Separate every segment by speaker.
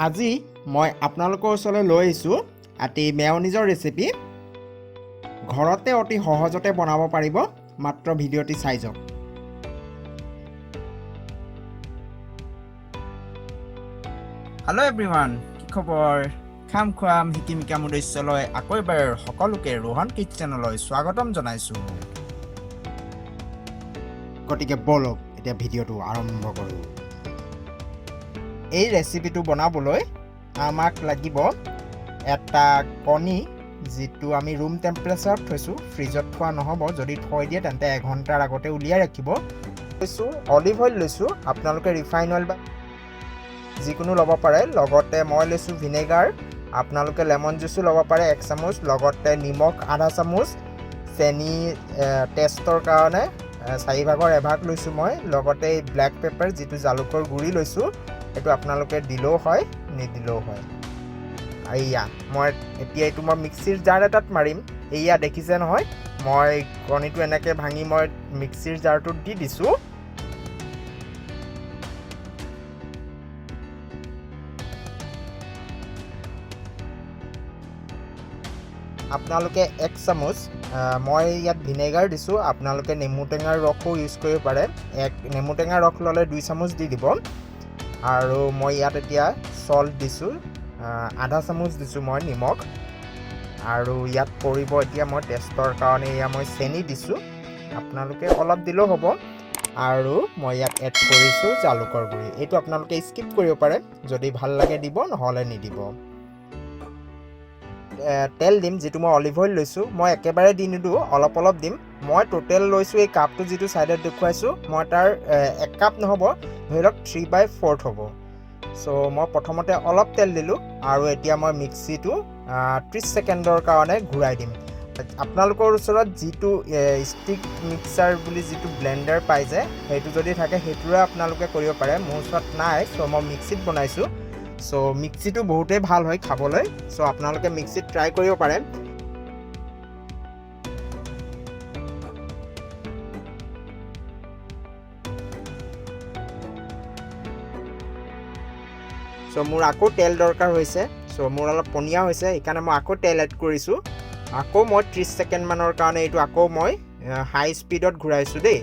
Speaker 1: আজি মই আপোনালোকৰ ওচৰলৈ লৈ আহিছোঁ এটি মেয়নিজৰ ৰেচিপি। ঘৰতে অতি সহজতে বনাব পাৰিব, মাত্ৰ ভিডিঅ'টি চাই যাওক।
Speaker 2: হেল্ল' এভৰিৱান, কি খবৰ? খাম খুৱাম শিকিম শিকাম উদ্দেশ্যলৈ আকৌ এবাৰ সকলোকে ৰোহন কিটচেনলৈ স্বাগতম জনাইছোঁ।
Speaker 1: গতিকে বলক এতিয়া ভিডিঅ'টো আৰম্ভ কৰোঁ। এই ৰেচিপিটো বনাবলৈ আমাক লাগিব এটা কণী, যিটো আমি ৰুম টেম্পাৰেচাৰত থৈছোঁ, ফ্ৰিজত থোৱা নহ'ব। যদি থৈ দিয়ে তেন্তে 1 ঘণ্টাৰ আগতে উলিয়াই ৰাখিব। লৈছোঁ অলিভ অইল লৈছোঁ, আপোনালোকে ৰিফাইন অইল বা যিকোনো ল'ব পাৰে। লগতে মই লৈছোঁ ভিনেগাৰ, আপোনালোকে লেমন জুচো ল'ব পাৰে 1 চামুচ। লগতে নিমখ আধা চামুচ, চেনি টেষ্টৰ কাৰণে 4/4 এভাগ লৈছোঁ মই। লগতে এই ব্লেক পেপাৰ, যিটো জালুকৰ গুড়ি লৈছোঁ, এইটো আপোনালোকে দিলেও হয় নিদিলেও হয়। এয়া মই এতিয়া এইটো মই মিক্সিৰ জাৰ এটাত মাৰিম। এয়া দেখিছে নহয়, মই কণীটো এনেকৈ ভাঙি মই মিক্সিৰ জাৰটোত দি দিছোঁ। আপোনালোকে 1 চামুচ মই ইয়াত ভিনেগাৰ দিছোঁ, আপোনালোকে নেমু টেঙাৰ ৰসো ইউজ কৰিব পাৰে। নেমু টেঙাৰ ৰস ল'লে 2 চামুচ দি দিব। আৰু মই ইয়াত এতিয়া চল্ট দিছোঁ, আধা চামুচ দিছোঁ মই নিমখ। আৰু ইয়াত পৰিব এতিয়া মই টেষ্টৰ কাৰণে এয়া মই চেনি দিছোঁ, আপোনালোকে অলপ দিলেও হ'ব। আৰু মই ইয়াত এড কৰিছোঁ জালুকৰ গুড়ি। এইটো আপোনালোকে স্কিপ কৰিব পাৰে, যদি ভাল লাগে দিব, নহ'লে নিদিব। তেল দিম, যিটো মই অলিভ অইল লৈছোঁ। মই একেবাৰে দি নিদিওঁ, অলপ অলপ দিম। মই টোটেল লৈছোঁ এই কাপটো যিটো ছাইডত দেখুৱাইছোঁ, মই তাৰ 1 কাপ নহ'ব, ধৰি লওক 3/4 হ'ব। চ' মই প্ৰথমতে অলপ তেল দিলোঁ আৰু এতিয়া মই মিক্সিটো 30 ছেকেণ্ডৰ কাৰণে ঘূৰাই দিম। আপোনালোকৰ ওচৰত যিটো ষ্টিক মিক্সাৰ বুলি যিটো ব্লেণ্ডাৰ পাই যে, সেইটো যদি থাকে সেইটোৰে আপোনালোকে কৰিব পাৰে। মোৰ ওচৰত নাই, চ' মই মিক্সিত বনাইছোঁ। চ' মিক্সিটো বহুতেই ভাল হয় খাবলৈ, চ' আপোনালোকে মিক্সিত ট্ৰাই কৰিব পাৰে। চ' মোৰ আকৌ তেল দৰকাৰ হৈছে, চ' মোৰ অলপ পনীয়া হৈছে, সেইকাৰণে মই আকৌ তেল এড কৰিছোঁ। আকৌ মই 30 ছেকেণ্ডমানৰ কাৰণে এইটো আকৌ মই হাই স্পীডত ঘূৰাইছোঁ দেই।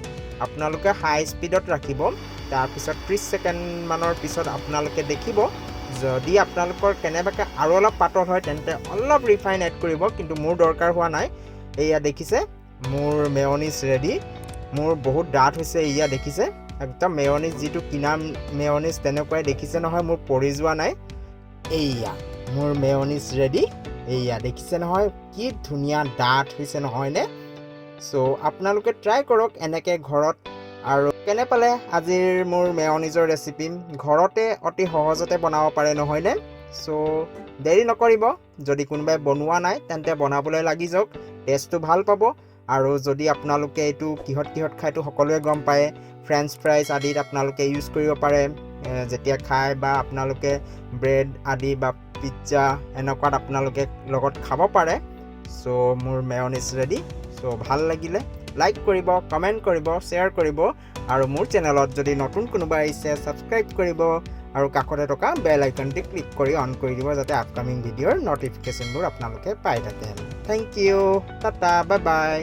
Speaker 1: আপোনালোকে হাই স্পীডত ৰাখিব। তাৰপিছত 30 ছেকেণ্ডমানৰ পিছত আপোনালোকে দেখিব, যদি আপোনালোকৰ কেনেবাকৈ আৰু অলপ পাতল হয় তেন্তে অলপ ৰিফাইন এড কৰিব, কিন্তু মোৰ দৰকাৰ হোৱা নাই। এয়া দেখিছে মোৰ মেয়নিজ ৰেডি। মোৰ বহুত ডাঠ হৈছে, এয়া দেখিছে একদম মেয়নিজ, যিটো কিনা মেয়নিজ তেনেকুৱাই দেখিছে নহয়, মোৰ পৰি যোৱা নাই। এয়া মোৰ মেয়নিজ ৰেডি। এয়া দেখিছে নহয়, কি ধুনীয়া ডাঠ হৈছে নহয়নে? চ' আপোনালোকে ট্ৰাই কৰক এনেকৈ ঘৰত। আৰু কেনে পালে আজিৰ মোৰ মেয়নিজৰ ৰেচিপি? ঘৰতে অতি সহজতে বনাব পাৰে নহয়নে? চ' দেৰি নকৰিব, যদি কোনোবাই বনোৱা নাই তেন্তে বনাবলৈ লাগি যাওক, টেষ্টটো ভাল পাব। আৰু যদি আপোনালোকে এইটো কিহত খায়টো সকলোৱে গম পায়, ফ্ৰেঞ্চ ফ্ৰাইজ আদিত আপোনালোকে ইউজ কৰিব পাৰে যেতিয়া খায়, বা আপোনালোকে ব্ৰেড আদি বা পিজ্জা এনেকুৱাত আপোনালোকে লগত খাব পাৰে। চ' মোৰ মেয়নিজ ৰেডি। চ' ভাল লাগিলে লাইক কৰিব, কমেণ্ট কৰিব, শ্বেয়াৰ কৰিব। আৰু মোৰ চেনেলত যদি নতুন কোনোবা আহিছে ছাবস্ক্ৰাইব কৰিব, আৰু কাষতে থকা বেল আইকনটি ক্লিক কৰি অন কৰি দিব, যাতে আপকামিং ভিডিঅ'ৰ নটিফিকেশ্যনবোৰ আপোনালোকে পাই থাকে। Thank you, tata, bye by.